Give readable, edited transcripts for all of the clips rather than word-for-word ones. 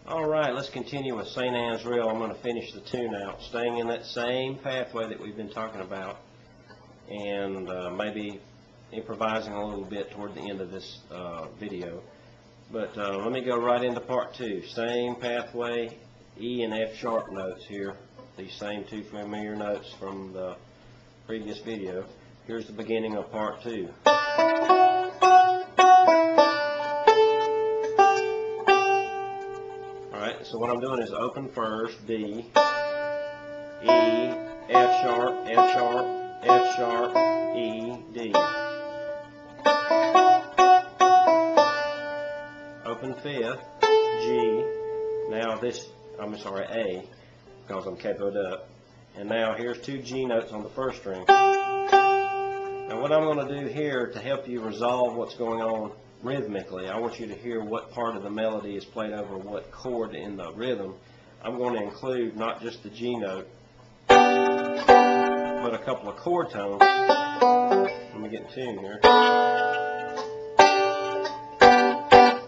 Alright, let's continue with St. Anne's Reel. I'm going to finish the tune out, staying in that same pathway that we've been talking about, and maybe improvising a little bit toward the end of this video. But let me go right into part 2. Same pathway, E and F sharp notes here. These same two familiar notes from the previous video. Here's the beginning of part 2. Alright, so what I'm doing is open first, B, E, F sharp, F sharp, F sharp, E, D. Open fifth, G. Now this, A, because I'm capoed up. And now here's 2 G notes on the first string. Now what I'm going to do here to help you resolve what's going on rhythmically, I want you to hear what part of the melody is played over what chord in the rhythm. I'm going to include not just the G note, but a couple of chord tones. Let me get in tune here.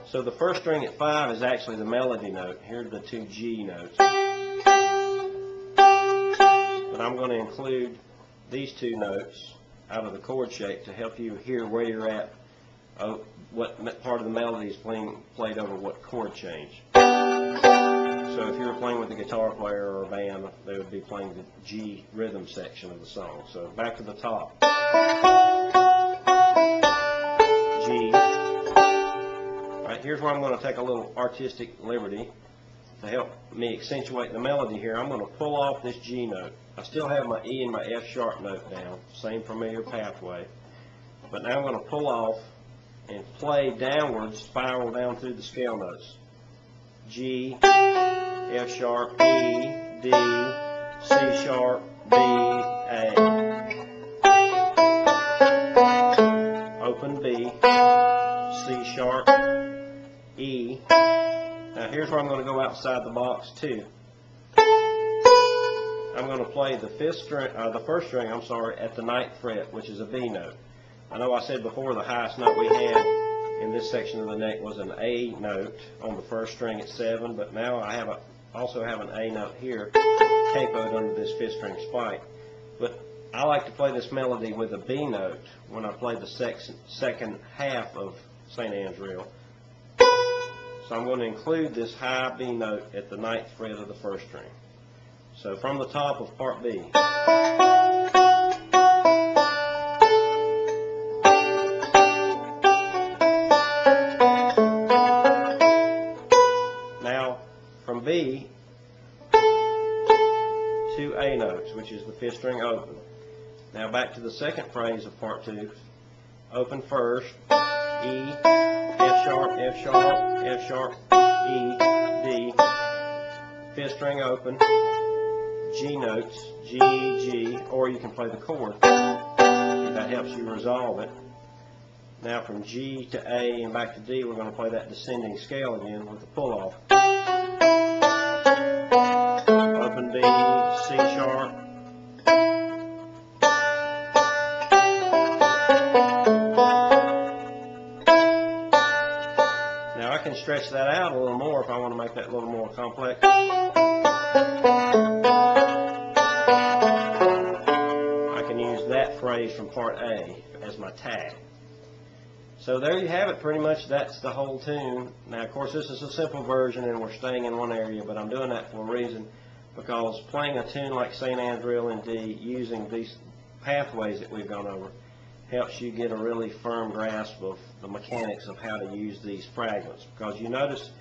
So the first string at 5 is actually the melody note. Here are the 2 G notes. But I'm going to include these 2 notes out of the chord shape to help you hear where you're at, what part of the melody is played over what chord change. So if you were playing with a guitar player or a band, they would be playing the G rhythm section of the song. So back to the top. G. Alright, here's where I'm going to take a little artistic liberty to help me accentuate the melody here. I'm going to pull off this G note. I still have my E and my F sharp note down, same familiar pathway. But now I'm going to pull off and play downwards, spiral down through the scale notes. G, F sharp, E, D, C sharp, B, A. Open B, C sharp, E. Now here's where I'm going to go outside the box too. I'm going to play the first string at the 9th fret, which is a B note. I know I said before the highest note we had in this section of the neck was an A note on the first string at 7, but now I also have an A note here, capoed under this 5th string spike. But I like to play this melody with a B note when I play the second half of St. Anne's Reel. So I'm going to include this high B note at the 9th fret of the first string. So from the top of part B. Now from B, 2 A notes, which is the 5th string open. Now back to the second phrase of part 2. Open first, E, F sharp, F sharp, F sharp, E, D. 5th string open, G notes, G, G, or you can play the chord if that helps you resolve it. Now from G to A and back to D, we're going to play that descending scale again with the pull-off. Open B, C sharp. Now I can stretch that out a little more if I want to make that a little more complex. I can use that phrase from part A as my tag. So there you have it, pretty much that's the whole tune. Now of course this is a simple version and we're staying in one area, but I'm doing that for a reason, because playing a tune like St. Anne's Reel in D using these pathways that we've gone over helps you get a really firm grasp of the mechanics of how to use these fragments. Because you notice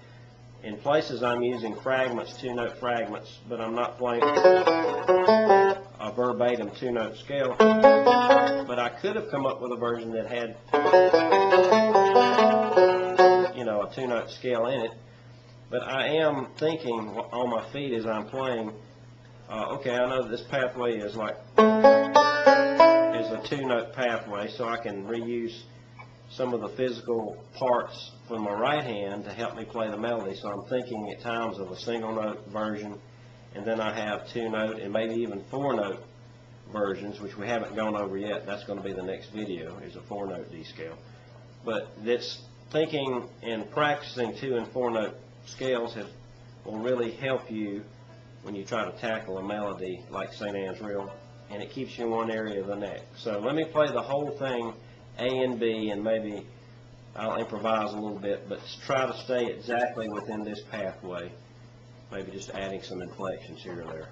in places I'm using fragments, 2-note fragments, but I'm not playing a verbatim 2-note scale. But I could have come up with a version that had, a 2-note scale in it. But I am thinking on my feet as I'm playing, okay, I know that this pathway is a 2-note pathway, so I can reuse some of the physical parts from my right hand to help me play the melody. So I'm thinking at times of a single note version, and then I have 2-note and maybe even 4-note versions, which we haven't gone over yet. That's going to be the next video, is a 4-note D scale. But this thinking and practicing 2- and 4-note scales have will really help you when you try to tackle a melody like St. Anne's Reel, and it keeps you in one area of the neck. So let me play the whole thing, A and B, and maybe I'll improvise a little bit, but try to stay exactly within this pathway, maybe just adding some inflections here or there.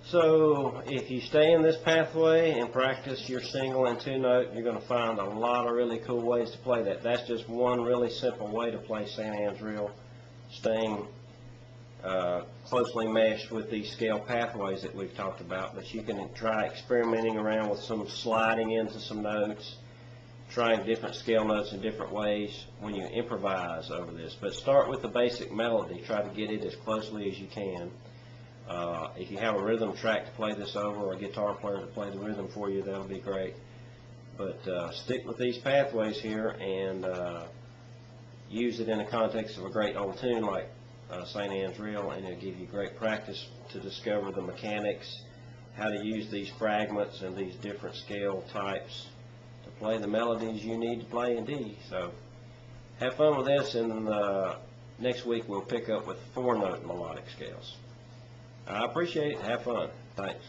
So if you stay in this pathway and practice your single and two note, you're going to find a lot of really cool ways to play that. That's just one really simple way to play St. Anne's Reel, staying closely meshed with these scale pathways that we've talked about. But you can try experimenting around with some sliding into some notes, trying different scale notes in different ways when you improvise over this. But start with the basic melody. Try to get it as closely as you can. If you have a rhythm track to play this over, or a guitar player to play the rhythm for you, that'll be great. But stick with these pathways here and use it in the context of a great old tune like St. Anne's Reel, and it'll give you great practice to discover the mechanics, how to use these fragments and these different scale types to play the melodies you need to play in D. So have fun with this, and next week we'll pick up with 4-note melodic scales. I appreciate it. Have fun. Thanks.